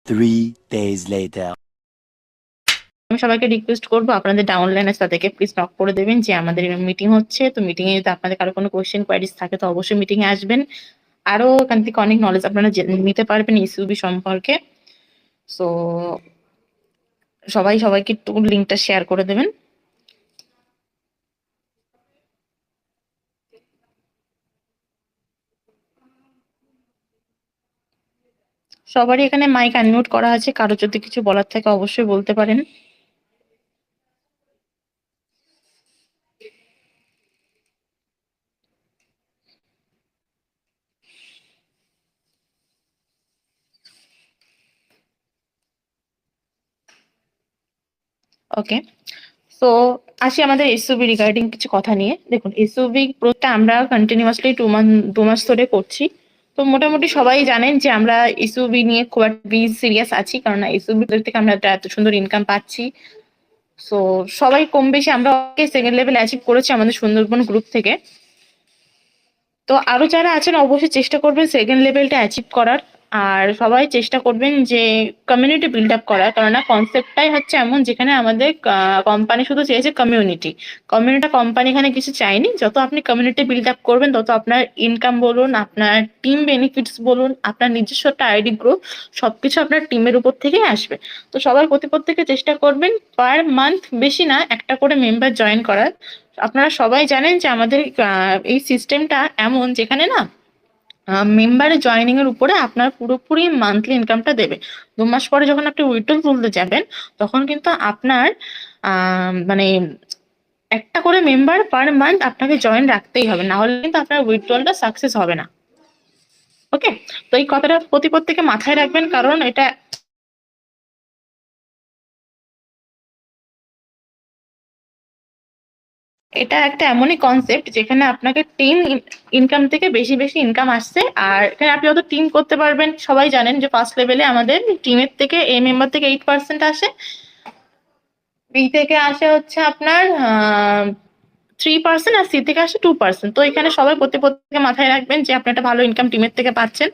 3 days later. আমি সবাইকে request করবো আপনাদের ডাউনলাইনের সাথে প্লিজ নক করে দেবেন যে আমাদের মিটিং হচ্ছে। তো মিটিং এ যদি আপনাদের কারো কোনো কোয়েশ্চেন কোয়ারিজ থাকে তো অবশ্যই মিটিং এ আসবেন। আরো এখান থেকে অনেক নলেজ আপনারা নিতে পারবেন ইসিউবি সম্পর্কে। সো সবাই সবাইকে একটু লিঙ্কটা শেয়ার করে দেবেন। সবারই এখানে মাইক আনমিউট করা আছে, কারো যদি কিছু বলার থাকে অবশ্যই বলতে পারেন। ওকে, সো আসি আমাদের এসইউবি রিগার্ডিং কিছু কথা নিয়ে। দেখুন, এসইউবি প্রোটা আমরা কন্টিনিউয়াসলি 2 মাস ধরে করছি। তো মোটামুটি সবাই জানেন যে আমরা এসইউবি নিয়ে খুব একটা সিরিয়াস আছি, কারণ এসইউবি থেকে আমরা এত সুন্দর ইনকাম পাচ্ছি। সো সবাই কম বেশি আমরা সেকেন্ড লেভেল অ্যাচিভ করেছি আমাদের সুন্দরবন গ্রুপ থেকে। তো আরো যারা আছেন অবশ্যই চেষ্টা করবেন সেকেন্ড লেভেলটা অ্যাচিভ করার। আর সবাই চেষ্টা করবেন যে কমিউনিটি বিল্ড আপ করার, কেননা কনসেপ্টটাই হচ্ছে এমন যেখানে আমাদের কোম্পানি শুধু চেয়েছে কমিউনিটি কোম্পানি এখানে কিছু চাইনি। যত আপনি কমিউনিটি বিল্ড আপ করবেন তত আপনার ইনকাম বলুন, আপনার টিম বেনিফিটস বলুন, আপনার নিজস্ব একটা আইডি গ্রুপ, সবকিছু আপনার টিমের উপর থেকেই আসবে। তো সবাই প্রত্যেকে চেষ্টা করবেন পার মান্থ বেশি না একটা করে মেম্বার জয়েন করার। আপনারা সবাই জানেন যে আমাদের এই সিস্টেমটা এমন যেখানে না মেম্বারে জয়েনিং এর উপরে আপনার পুরোপুরি মান্থলি ইনকামটা দেবে। 2 মাস পরে যখন আপনি উইথড্রল তুলতে যাবেন তখন কিন্তু আপনার মানে একটা করে মেম্বার পার মান্থ আপনাকে জয়েন রাখতেই হবে, না হলে কিন্তু আপনার উইথড্রলটা সাকসেস হবে না। ওকে, তো এই কথাটা প্রত্যেকে মাথায় রাখবেন, কারণ এটা একটা এমনই কনসেপ্ট যেখানে আপনাকে টিম ইনকাম থেকে বেশি ইনকাম আসছে। আর এখানে আপনি যত টিম করতে পারবেন, সবাই জানেন যে ফার্স্ট লেভেলে আমাদের টিমের থেকে মেম্বার থেকে 8% আসে, বি থেকে আসে হচ্ছে আপনার 3%, আর সি থেকে আসে 2%। তো এখানে সবাই প্রত্যেকে মাথায় রাখবেন যে আপনি একটা ভালো ইনকাম টিমের থেকে পাচ্ছেন।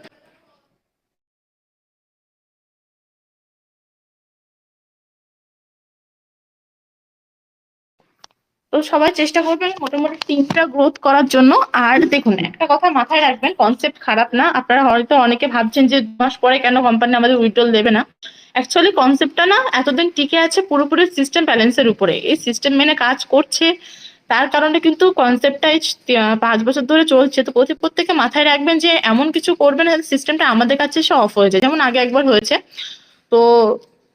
তো সবাই চেষ্টা করবেন মোটামুটি টিমটা গ্রোথ করার জন্য। আর দেখুন, একটা কথা মাথায় রাখবেন, কনসেপ্ট খারাপ না। আপনারা হয়তো অনেকে ভাবছেন যে 2 মাস পরে কেন কোম্পানি আমাদের উইথড্রল দেবে না। অ্যাকচুয়ালি কনসেপ্টটা না এতদিন টিকে আছে পুরোপুরি সিস্টেম ব্যালেন্সের উপরে। এই সিস্টেম মেনে কাজ করছে, তার কারণে কিন্তু কনসেপ্টটা 5 বছর ধরে চলছে। তো প্রত্যেকে মাথায় রাখবেন যে এমন কিছু করবেন সিস্টেমটা আমাদের কাছে এসে অফ হয়ে যায়, যেমন আগে একবার হয়েছে। তো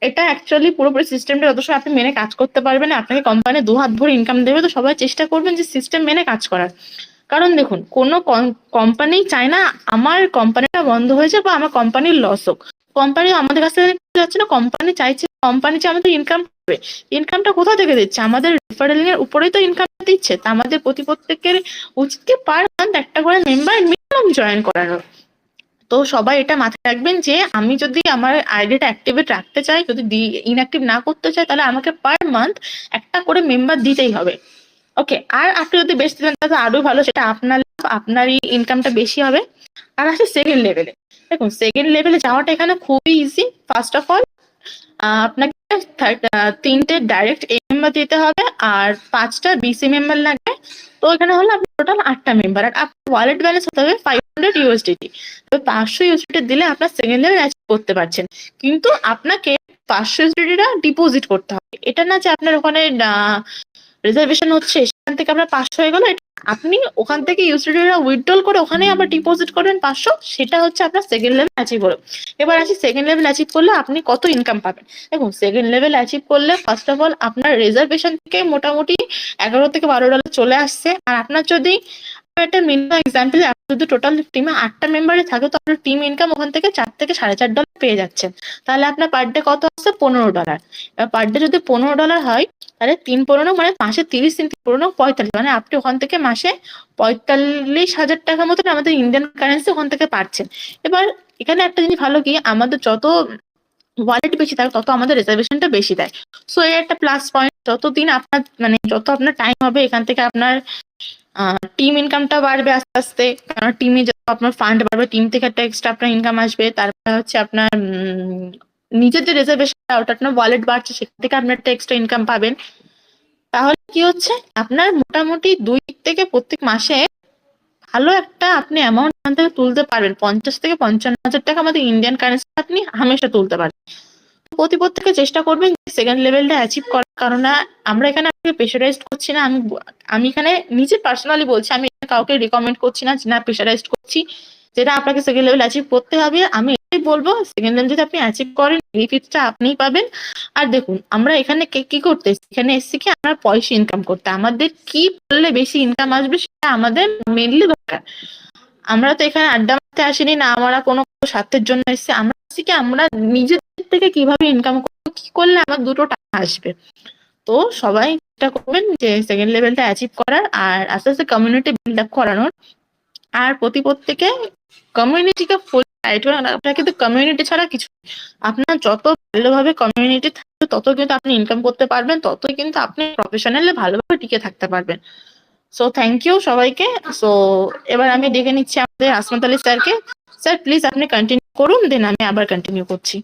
এটা অ্যাকচুয়ালি পুরোপুরি সিস্টেমটা যত সময় আপনি মেনে কাজ করতে পারবেন, আপনাকে কোম্পানি 2 হাত ভরে ইনকাম দেবে। তো সবাই চেষ্টা করবেন যে সিস্টেম মেনে কাজ করার। কারণ দেখুন, কোনো কোম্পানি চায় না আমার কোম্পানিটা বন্ধ হয়ে যাক বা আমার কোম্পানির লস হোক। কোম্পানি আমাদের কাছ থেকে যাচ্ছে না, কোম্পানি যে আমাদের ইনকাম করবে। ইনকামটা কোথা থেকে দিচ্ছে? আমাদের রেফারেলিং এর উপরেই তো ইনকাম দিচ্ছে। তা আমাদের প্রত্যেকের উচিত কি পার মান্থ একটা করে মেম্বার মিনিমাম জয়েন করানো। তো সবাই এটা মাথায় রাখবেন যে আমি যদি আমার আইডিটা অ্যাক্টিভেট রাখতে চাই, যদি ইনঅ্যাক্টিভ না করতে চাই, তাহলে আমাকে পার মান্থ একটা করে মেম্বার দিতেই হবে। ওকে, আর আপনি যদি বেশি দেন তাহলে আরো ভালো, সেটা আপনার লাভ, আপনারই ইনকামটা বেশি হবে। আর আসে সেকেন্ড লেভেলে। দেখুন, সেকেন্ড লেভেলে যাওয়াটা এখানে খুবই ইজি। ফার্স্ট অফ অল আপনাকে 3টে ডাইরেক্ট মেম্বার দিতে হবে, আর 5টা বিসি মেম্বার লাগবে। তো এখানে হলো আপনার টোটাল 8টা মেম্বার। আর আপনার ওয়ালেট ব্যালেন্স হতে হবে 500 ইউএসডিটি। তো 500 ইউএসডিটি দিলে আপনার সেকেন্ড লেভেল অ্যাচিভ করতে পারছেন। কিন্তু আপনাকে 500 ইউএসডিটিটা ডিপোজিট করতে হবে। এটা না যে আপনার ওখানে রিজার্ভেশন হচ্ছে সেখান থেকে আপনার 500 হয়ে গেল। আপনি ওখান থেকে ইউএসডিটিটা উইথড্রল করে ওখানে আবার ডিপোজিট করবেন 500, সেটা হচ্ছে আপনার সেকেন্ড লেভেল অ্যাচিভ হলো। এবার আসি সেকেন্ড লেভেল অ্যাচিভ করলে আপনি কত ইনকাম পাবেন। দেখুন, সেকেন্ড লেভেল অ্যাচিভ করলে ফার্স্ট অফ অল আপনার রিজার্ভেশন থেকে মোটামুটি $11 থেকে $12 চলে আসছে। আর আপনার যদি একটা মিনিমাম এক্সাম্পল, আপনি যদি টোটাল টিমে 8টা মেম্বারে থাকে, তো আপনার টিম ইনকাম ওখান থেকে $4 থেকে $4.5 পেয়ে যাচ্ছেন। তাহলে আপনার পার ডে কত আসছে? $15। এবার পার ডে যদি $15 হয়, তাহলে 3×15 মানে মাসে 30, 3×15 45, মানে আপনি ওখান থেকে মাসে 45,000 টাকার মতন আমাদের ইন্ডিয়ান কারেন্সি ওখান থেকে পাচ্ছেন। এবার এখানে একটা জিনিস ভালো কি, আমাদের যত ওয়ালেট বেশি থাকে তত আমাদের রিজার্ভেশনটা বেশি দেয়। সো এই একটা প্লাস পয়েন্ট। যতদিন আপনার মানে যত আপনার টাইম হবে, এখান থেকে আপনার টিম ইনকামটা বাড়বে আস্তে আস্তে। কারণ টিমে যত আপনার ফান্ড বাড়বে, টিম থেকে একটা এক্সট্রা আপনার ইনকাম আসবে। তারপরে হচ্ছে আপনার নিজের যে রিজার্ভেশন ওটা আপনার ওয়ালেট বাড়ছে, সেখান থেকে আপনি একটা এক্সট্রা ইনকাম পাবেন। তাহলে কি হচ্ছে, আপনার মোটামুটি 2 থেকে প্রত্যেক মাসে ভালো একটা আপনি অ্যামাউন্ট এখান থেকে তুলতে পারবেন। 50 থেকে 55 হাজার টাকা আমাদের ইন্ডিয়ান কারেন্সি আপনি হামেশা তুলতে পারবেন। প্রত্যেকে চেষ্টা করবেন সেকেন্ড লেভেলটা অ্যাচিভ করার। কারণ আমরা এখানে আপনাকে প্রেশারাইজড করছি না, আমি এখানে নিজে পার্সোনালি বলছি, আমি কাউকে রিকমেন্ড করছি না যে না প্রেশারাইজড করছি যেটা আপনাকে সেকেন্ড লেভেল অ্যাচিভ করতে হবে। আমি এটাই বলবো, সেকেন্ড লেভেল যদি আপনি অ্যাচিভ করেন বেনিফিটটা আপনিই পাবেন। আর দেখুন, আমরা এখানে কি করতে এসেছি, এখানে এসেছি কি আমরা পয়সা ইনকাম করতে। আমাদের কি করলে বেশি ইনকাম আসবে সেটা আমাদের মেনলি দরকার। আমরা তো এখানে আড্ডা মারতে আসিনি, না আমরা কোনো স্বার্থের জন্য এসেছি। আমরা এসেছি কি আমরা নিজেদের থেকে কিভাবে ইনকাম করবো, কি করলে আমার 2টো টাকা আসবে। তো সবাই চেষ্টা করবেন যে সেকেন্ড লেভেলটা অ্যাচিভ করার, আর আস্তে আস্তে কমিউনিটি বিল্ড আপ করানোর। আর প্রত্যেকে কমিউনিটিকে ফুল টাইট করে আপনার, কিন্তু কমিউনিটি ছাড়া কিছু নেই। আপনার যত ভালোভাবে কমিউনিটি থাকবে তত কিন্তু আপনি ইনকাম করতে পারবেন, ততই কিন্তু আপনি প্রফেশনালি ভালোভাবে টিকে থাকতে পারবেন। সো থ্যাংক ইউ সবাইকে। সো এবার আমি ডেকে নিচ্ছি আমাদের আসমত আলী স্যারকে। স্যার প্লিজ আপনি কন্টিনিউ করুন, দেন আমি আবার কন্টিনিউ করছি।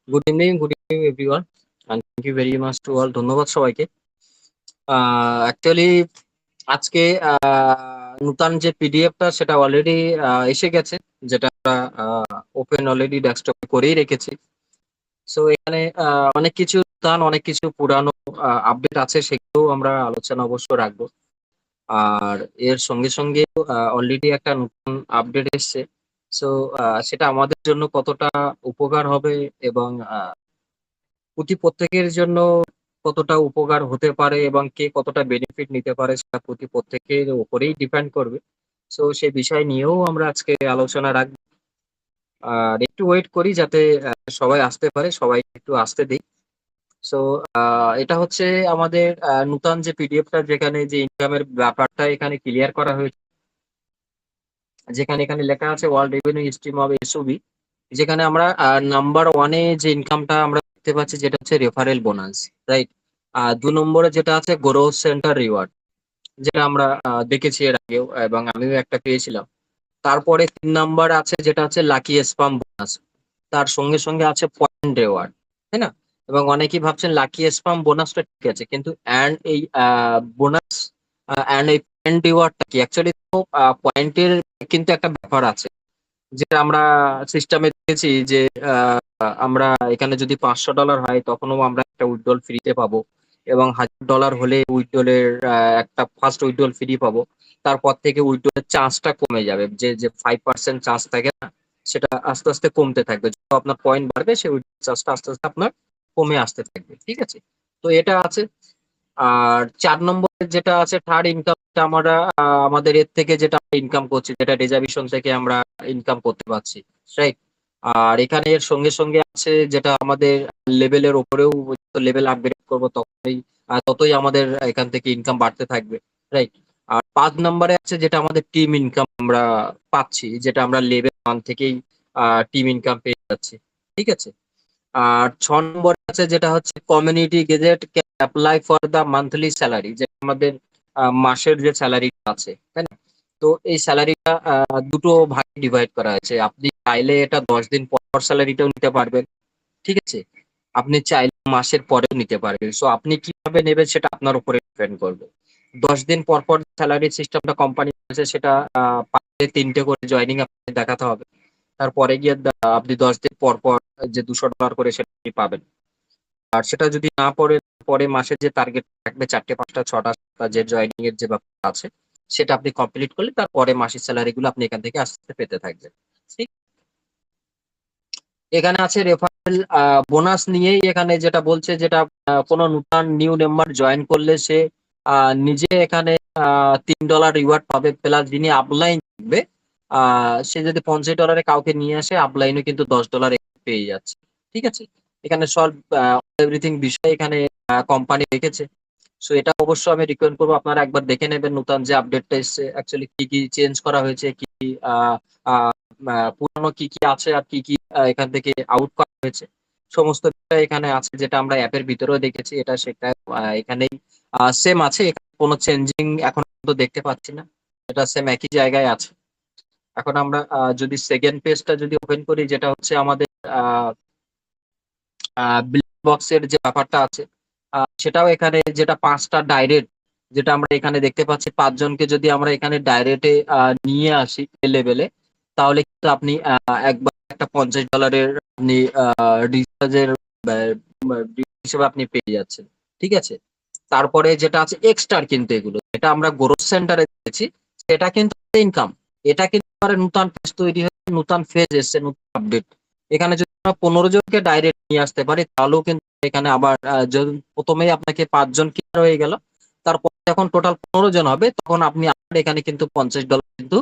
Good evening everyone, and thank you very much to all. ধন্যবাদ সবাইকে। অ্যাকচুয়ালি আজকে নতুন যে পিডিএফটা সেটা অলরেডি এসে গেছে, যেটা আমরা ওপেন অলরেডি ডেস্কটপে করেই রেখেছি। সো এখানে অনেক কিছু নতুন, অনেক কিছু পুরানো আপডেট আছে, সেগুলো আমরা আলোচনা অবশ্য রাখবো। আর এর সঙ্গে সঙ্গে অলরেডি একটা নতুন আপডেট এসছে। সো সেটা আমাদের জন্য কতটা উপকার হবে এবং প্রত্যেকের জন্য কতটা উপকার হতে পারে এবং কে কতটা বেনিফিট নিতে পারে, সেটা প্রত্যেকের উপরেই ডিপেন্ড করবে। সো সেই বিষয় নিয়েও আমরা আজকে আলোচনা রাখবো। আর একটু ওয়েট করি যাতে সবাই আসতে পারে, সবাই একটু আসতে দিই। সো এটা হচ্ছে আমাদের নতুন যে পিডিএফটা, যেখানে যে ইনকামের ব্যাপারটা এখানে ক্লিয়ার করা হয়েছে, যেখানে এখানে লেখা আছে ওয়ার্ল্ড রেভিনিউ স্ট্রিম অফ এসওবি, যেখানে আমরা নাম্বার 1-এ যে ইনকামটা আমরা দেখতে পাচ্ছি যেটা হচ্ছে রেফারেল বোনাস, রাইট। 2 নম্বরে যেটা আছে গ্রোথ সেন্টার রিওয়ার্ড, যেটা আমরা দেখেছি এর আগেও এবং আমিও একটা পেয়েছিলাম। তারপরে 3 নাম্বার আছে যেটা হচ্ছে লাকি স্পাম বোনাস, তার সঙ্গে সঙ্গে আছে পয়েন্ট রিওয়ার্ড, তাই না? এবং অনেকেই ভাবছেন লাকি স্পাম বোনাসটা ঠিক আছে, কিন্তু অ্যান্ড এই বোনাস অ্যান্ড এই পয়েন্ট রিওয়ার্ডটা কি? অ্যাকচুয়ালি তো পয়েন্টের কিন্তু একটা ব্যাপার আছে, যেটা আমরা সিস্টেমে দেখেছি যে আমরা এখানে যদি $500 হয় তখনও আমরা একটা উইথড্রল ফ্রিতে পাবো, এবং $1000 হলে উইথড্রলের একটা ফার্স্ট উইথড্রল ফ্রি পাবো। তারপর থেকে উইথড্রলের চার্জটা কমে যাবে, যে যে 5% চার্জ থাকে না, সেটা আস্তে আস্তে কমতে থাকবে। যত আপনার পয়েন্ট বাড়বে সেই উইথড্রল চার্জটা আস্তে আস্তে আপনার কমে আসতে থাকবে, ঠিক আছে? তো এটা আছে। আর 4 নম্বরে যেটা আছে থার্ড ইনকাম, আমরা আমাদের এর থেকে যেটা ইনকাম করছি, যেটা রিজার্ভেশন থেকে আমরা ইনকাম করতে পারছি, রাইট। আর এখানে এর সঙ্গে সঙ্গে আছে যেটা আমাদের লেভেলের উপরেও, লেভেল আপগ্রেড করবো ততই আমাদের এখান থেকে ইনকাম বাড়তে থাকবে, রাইট। আর 5 নম্বরে আছে যেটা আমাদের টিম ইনকাম আমরা পাচ্ছি, যেটা আমরা লেভেল 1 থেকেই টিম ইনকাম পেয়ে যাচ্ছি, ঠিক আছে। আর 6 নম্বরে আছে যেটা হচ্ছে community gazette apply for the monthly salary, যেটা আমাদের মাসের যে স্যালারি আছে, তাই না? তো এই স্যালারিটা দুটো ভাগে ডিভাইড করা আছে। আপনি চাইলে এটা 10 দিন পর পর স্যালারিটাও নিতে পারবেন, ঠিক আছে। আপনি চাইলে মাসের পরেও নিতে পারবেন। সো আপনি কিভাবে নেবেন সেটা আপনার উপরে ডিপেন্ড করবে। 10 দিন পর পর স্যালারি সিস্টেমটা কোম্পানি আছে, সেটা 3টে করে জয়নিং আপনাকে দেখাতে হবে। তারপরে গিয়ে আপনি 10 দিন পর পর যে $200 করে সেটা আপনি পাবেন। আর সেটা যদি না পরে মাসের যে টার্গেট থাকবে 4টে 5টা 6টা 7টা যে জয়নিং এর যে ব্যাপার আছে, সেটা আপনি কমপ্লিট করলে তারপরে মাসের স্যালারি গুলো আপনি এখান থেকে আস্তে আস্তে পেতে থাকবেন, ঠিক। এখানে আছে রেফারেল বোনাস নিয়েই, এখানে যেটা বলছে যেটা কোনো নতুন নিউ মেম্বার জয়েন করলে সে নিজে এখানে $3 রিওয়ার্ড পাবে, প্লাস যিনি আপলাইন থাকবে সে যদি $50 কাউকে নিয়ে আসে, আপলাইনও কিন্তু $10 পেয়ে যাচ্ছে, ঠিক আছে। এখানে সলভ এভরিথিং বিষয় এখানে কোম্পানি রেখেছে। সো এটা অবশ্য আমি রিকমেন্ড করবো আপনারা একবার দেখে নেবেন, নতুন যে আপডেটটা এসছে অ্যাকচুয়ালি কি কি চেঞ্জ করা হয়েছে, কি কি পুরানো কি কি আছে, আর কি কি এখান থেকে আউট করা হয়েছে, সমস্ত বিষয় এখানে আছে, যেটা আমরা অ্যাপের ভিতরেও দেখেছি। এটা সেটা এখানেই সেম আছে, এখানে কোনো চেঞ্জিং এখন পর্যন্ত দেখতে পাচ্ছি না, এটা সেম একই জায়গায় আছে। এখন আমরা যদি সেকেন্ড পেজটা যদি ওপেন করি, যেটা হচ্ছে আমাদের ব্ল্যাক বক্সের যে ব্যাপারটা আছে, সেটাও এখানে যেটা 5টা ডাইরেক্ট, যেটা আমরা এখানে দেখতে পাচ্ছি 5 জনকে যদি আমরা এখানে ডাইরেক্টে নিয়ে আসি লেভেলে, তাহলে কিন্তু আপনি একবার একটা $50 আপনি রিচার্জের হিসেবে আপনি পেয়ে যাচ্ছেন। ঠিক আছে, তারপরে যেটা আছে এক্সট্রা, কিন্তু এগুলো এটা আমরা গ্রোথ সেন্টারে দেখেছি, সেটা কিন্তু ইনকাম। এটা কিন্তু আবার নতুন পেজ তৈরি হয়েছে, নতুন ফেজ এসছে, নতুন আপডেট। এখানে যদি আমরা 15 জনকে ডাইরেক্ট নিয়ে আসতে পারি, তাহলেও কিন্তু এখানে আবার যদি প্রথমেই আপনাকে 5 জন ক্লিয়ার হয়ে গেল, তারপর যখন টোটাল 15 জন হবে, তখন আপনি আবার এখানে কিন্তু $50 কিন্তু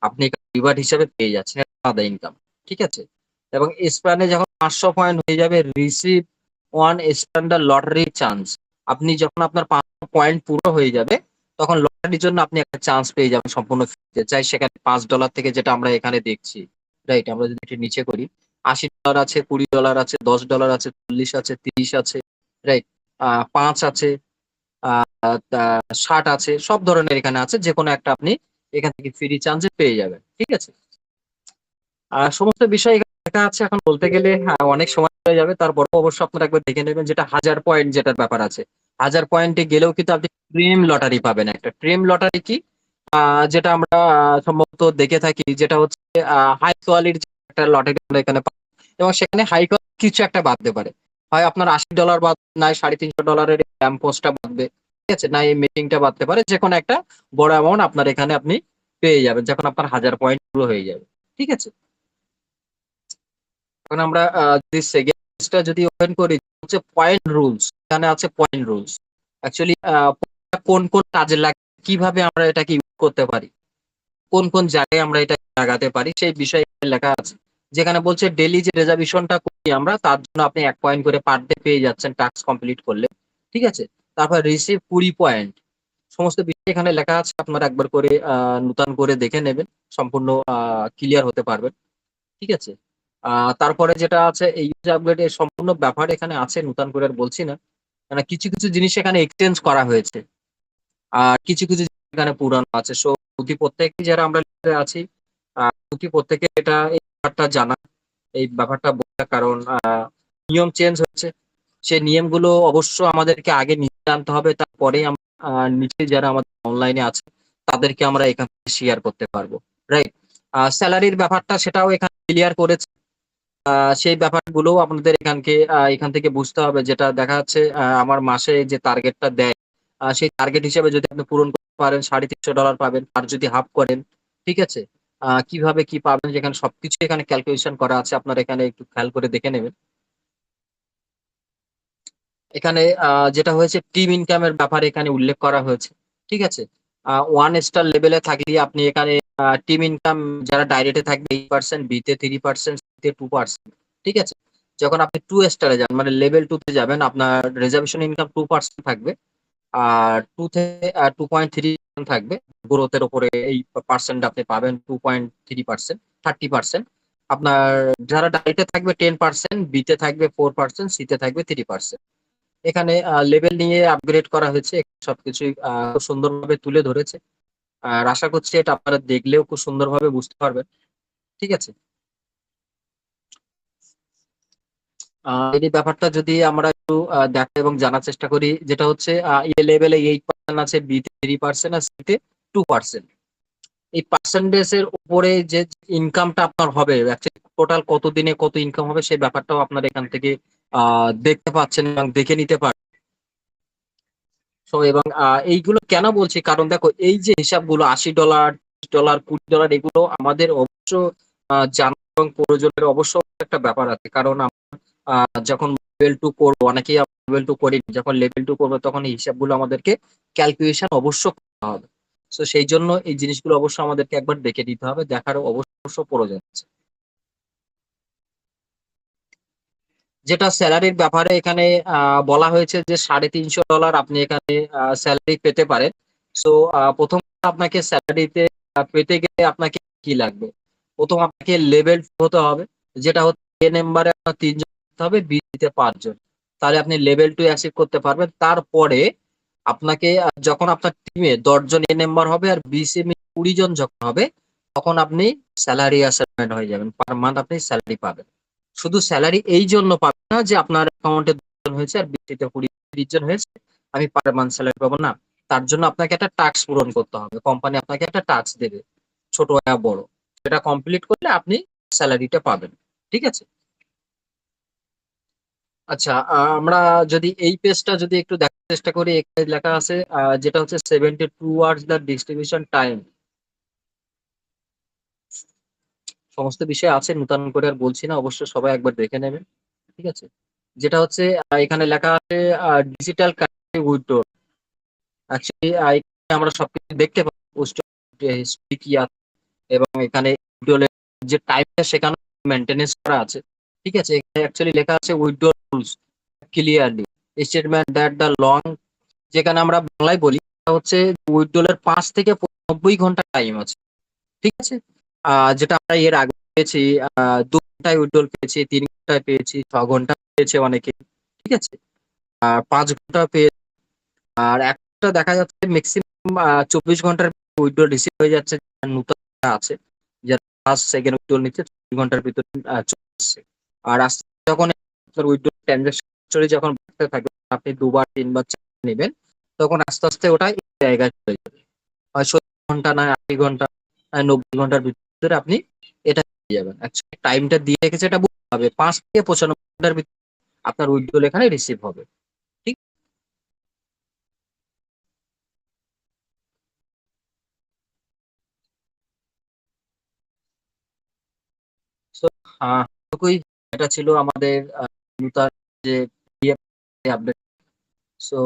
আপনি রিওয়ার্ড হিসেবে পেয়ে যাচ্ছেন, আলাদা ইনকাম। ঠিক আছে, এবং স্প্যানে যখন 500 পয়েন্ট হয়ে যাবে, receive one standard lottery chance. আপনি যখন আপনার 500 পয়েন্ট পুরো হয়ে যাবে, তখন লটারির জন্য আপনি একটা চান্স পেয়ে যাবেন সম্পূর্ণ ফ্রিতে। চাই সেখানে $5 থেকে, যেটা আমরা এখানে দেখছি, রাইট? আমরা যদি একটু নিচে করি, $80 আছে, $20 আছে, $10 আছে, 40 আছে, 30 আছে, রাইট? 5 আছে, 60 আছে, সব ধরনের এখানে আছে। যে কোনো একটা আপনি এখান থেকে ফ্রি চান্সে পেয়ে যাবেন। ঠিক আছে, সমস্ত বিষয় এখানে লেখা আছে। এখন বলতে গেলে অনেক সময় হয়ে যাবে, তারপর অবশ্য আপনারা একবার দেখে নেবেন। যেটা 1000 পয়েন্ট যেটার ব্যাপার আছে, 1000 পয়েন্টে গেলেও কিন্তু আপনি প্রেম লটারি পাবেন। একটা প্রেম লটারি কি, যেটা আমরা সম্ভবত দেখে থাকি, যেটা হচ্ছে হাই কোয়ালিটির একটা লটারি আমরা এখানে পাই, এবং সেখানে হাই কোয়ালিটি কিছু একটা বাঁধতে পারে। হয় আপনার $80 বাদ, নাই $350 ল্যাম্প পোস্টটা বাঁধবে, ঠিক আছে, না এই মেকিংটা বাঁধতে পারে। যে কোনো একটা বড় অ্যামাউন্ট আপনার এখানে আপনি পেয়ে যাবেন যখন আপনার 1000 পয়েন্ট পুরো হয়ে যাবে। ঠিক আছে, এখন আমরা যদি সেকেন্ড পেজটা যদি ওপেন করি, হচ্ছে পয়েন্ট রুলস। এখানে আছে পয়েন্ট রুলস। অ্যাকচুয়ালি কোন কোন কাজে লাগে, কিভাবে আমরা এটাকে ইউজ করতে পারি, কোন কোন জায়গায় আমরা এটা লাগাতে পারি, সেই বিষয়ে লেখা আছে। যেখানে বলছে ডেইলি যে রেজার্ভেশনটা করি আমরা, তার জন্য আপনি 1 পয়েন্ট করে পার ডে পেয়ে যাচ্ছেন টাস্ক কমপ্লিট করলে। ঠিক আছে, তারপর রিসিভ 20 পয়েন্ট। সমস্ত বিষয় এখানে লেখা আছে, আপনারা একবার করে নতুন করে দেখে নেবেন, সম্পূর্ণ ক্লিয়ার হতে পারবেন। ঠিক আছে, তারপরে যেটা আছে এই ইউজ আপগ্রেড এর সম্পূর্ণ ব্যাপার এখানে আছে, নতুন করে আর বলছি না। মানে কিছু কিছু জিনিস এখানে এক্সচেঞ্জ করা হয়েছে, আর কিছু কিছু জিনিস এখানে পুরানো আছে। সো প্রতি প্রত্যেকে যারা আমরা লিস্টে আছি, প্রতি প্রত্যেকে এটা এই ব্যাপারটা জানা, এই ব্যাপারটা বোঝা, কারণ নিয়ম চেঞ্জ হচ্ছে। সেই নিয়মগুলো অবশ্য আমাদেরকে আগে নিতে আনতে হবে, তারপরেই আমরা নিচে যারা আমাদের অনলাইনে আছে তাদেরকে আমরা এখান থেকে শেয়ার করতে পারবো, রাইট? স্যালারির ব্যাপারটা সেটাও এখানে ক্লিয়ার করেছে। সেই ব্যাপারগুলোও আপনাদের এখান থেকে বুঝতে হবে। যেটা দেখা যাচ্ছে আমার মাসে যে টার্গেটটা দেয়, সেই টার্গেট হিসেবে যদি আপনি পূরণ করতে পারেন, $350 পাবেন। আর যদি হাফ করেন, ঠিক আছে, কিভাবে কি পাবেন, যেখানে সবকিছু এখানে ক্যালকুলেশন করা আছে, আপনারা এখানে একটু খেয়াল করে দেখে নেবেন। এখানে যেটা হয়েছে টিম ইনকামের ব্যাপারে এখানে উল্লেখ করা হয়েছে। ঠিক আছে, 1 স্টার লেভেলে থাকলে আপনি এখানে টিম ইনকাম যারা ডাইরেক্টে থাকবে 8%, বিতে 3%, সিতে 2%। ঠিক আছে, যখন আপনি 2 স্টারে যান, মানে লেভেল 2 তে যাবেন, আপনার রিজার্ভেশন ইনকাম 2% থাকবে, আর 2 থেকে 2.3 থাকবে। গ্রোথের উপরে এই পার্সেন্ট আপনি পাবেন, 2.3%, 30%। আপনার যারা ডাইরেক্টে থাকবে 10%, বিতে থাকবে 4%, সিতে থাকবে 3%। এখানে লেভেল নিয়ে আপগ্রেড করা হয়েছে, সবকিছুই খুব সুন্দরভাবে তুলে ধরেছে। আর আশা করছি এটা আপনারা দেখলেও খুব সুন্দরভাবে বুঝতে পারবেন। ঠিক আছে, এই ব্যাপারটা যদি আমরা একটু দেখা এবং জানার চেষ্টা করি, যেটা হচ্ছে এ লেভেলে 8% আছে, বি 3%, আর সিতে 2%। এই পার্সেন্টেজের উপরে যে ইনকামটা আপনার হবে, টোটাল কত দিনে কত ইনকাম হবে, সেই ব্যাপারটাও আপনারা এখান থেকে দেখতে পাচ্ছেন এবং দেখে নিতে পারেন। সো এবং এইগুলো কেন বলছি, কারণ দেখো এই যে হিসাবগুলো $80, $20, $20, এগুলো আমাদের অবশ্য জানা এবং প্রয়োজনের অবশ্য একটা ব্যাপার আছে। কারণ আমরা যখন লেভেল 2 করবো, অনেকেই লেভেল 2 করিনি, যখন লেভেল 2 করবো তখন এই হিসাবগুলো আমাদেরকে ক্যালকুলেশন অবশ্য করতে হবে। তো সেই জন্য এই জিনিসগুলো অবশ্য আমাদেরকে একবার দেখে দিতে হবে, দেখার অবশ্য প্রয়োজন আছে। যেটা স্যালারির ব্যাপারে এখানে বলা হয়েছে যে $350 আপনি এখানে স্যালারি পেতে পারেন। সো প্রথম আপনাকে স্যালারিতে পেতে গেলে আপনাকে কি লাগবে, প্রথম আপনাকে লেভেল 2 হতে হবে, যেটা হচ্ছে এ নাম্বারে আপনার 3 জন হতে হবে, বি তে 5 জন। তাহলে আপনি লেভেল 2 অ্যাচিভ করতে পারবেন। তারপরে আপনাকে যখন আপনার টিমে 10 জন এ নাম্বার হবে আর বি সি 20 জন যখন হবে, তখন আপনি স্যালারি অ্যাসাইনমেন্ট হয়ে যাবেন, পার মান্থ আপনি স্যালারি পাবেন। শুধু স্যালারি এই জন্য পাবেন না যে আপনার অ্যাকাউন্টে 2 জন হয়েছে আর 20 জন হয়েছে, আমি পার মান্থ স্যালারি পাবো না। তার জন্য আপনাকে একটা টাস্ক পূরণ করতে হবে, কোম্পানি আপনাকে একটা টাস্ক দেবে, ছোট বা বড়, সেটা কমপ্লিট করলে আপনি স্যালারিটা পাবেন। ঠিক আছে? আচ্ছা, আমরা যদি এই পেজটা যদি একটু দেখার চেষ্টা করি, এখানে লেখা আছে যেটা হচ্ছে 72 hours দ্য ডিস্ট্রিবিউশন টাইম। সমস্ত বিষয় আছে, নতুন করে আর বলছি না, অবশ্য সবাই একবার দেখে নেবেন। ঠিক আছে? যেটা হচ্ছে এখানে লেখা আছে ডিজিটাল কারেন্সি উইথড্র। অ্যাকচুয়ালি এখানে আমরা সবকিছু দেখতে পাবো, পোস্ট হিস্ট্রি কি আছে, এবং এখানে withdrawal এর যে টাইমটা সেখানে মেনটেনেন্স করা আছে। ঠিক আছে? এখানে অ্যাকচুয়ালি লেখা আছে withdraw rules clearly statement that the long, যেখানে আমরা বাংলায় বলি সেটা হচ্ছে উইথড্রল এর 5 থেকে 90 ঘন্টা টাইম আছে। ঠিক আছে? যেটা আমরা এর আগে পেয়েছি, 2 ঘন্টায় উইথড্রল পেয়েছি, 3 ঘন্টায় পেয়েছি, 6 ঘন্টা পেয়েছে অনেকে। ঠিক আছে? আর 5 ঘন্টা পেয়েছে। আর একটা দেখা যাচ্ছে ম্যাক্সিমাম 24 ঘন্টার উইথড্রল রিসিভ হয়ে যাচ্ছে, যারা নতুন আছে, যারা ফার্স্ট সেকেন্ড উইথড্রল নিচ্ছে 24 ঘন্টার ভিতরে চলে আসছে। আর আস্তে আস্তে যখন আপনার উইথড্রল ট্রানজাকশন যখন বাড়তে থাকবে, আপনি 2 বার 3 বার নেবেন, তখন আস্তে আস্তে ওটা এই জায়গায় চলে যাবে। হয় 70 ঘন্টা, নয় 80 ঘন্টা, নয় 90 ঘন্টার ভিতরে আপনি এটা পেয়ে যাবেন। অ্যাকচুয়ালি টাইমটা দিয়ে রেখেছে, এটা বুঝতে হবে 5 থেকে 95 ঘন্টার ভিতরে আপনার উইথড্রল এখানে রিসিভ হবে। ঠিক? সো এটুকুই, এটা ছিল আমাদের নূতন যে update. So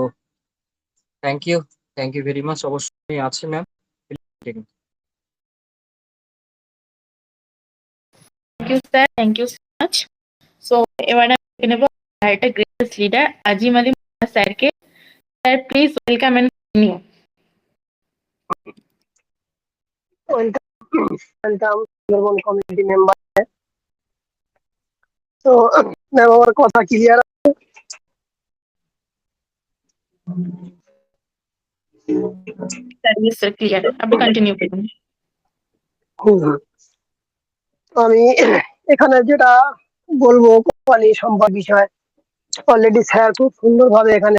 thank you very much. অবশ্যই আছে ma'am. Thank you sir, thank you so much. So এবারে আমি ডেকে নেবো একটা গ্রেটেস্ট লিডার আজিম আলী স্যারকে। Sir please welcome and continue. Welcome Sundarban community member. তো ম্যাম আমার কথা clear? Sir yes sir, clear, আপনি কন্টিনিউ করুন। আমি এখানে যেটা বলবো কোম্পানি সম্পর্ক বিষয়, অলরেডি স্যার খুব সুন্দরভাবে এখানে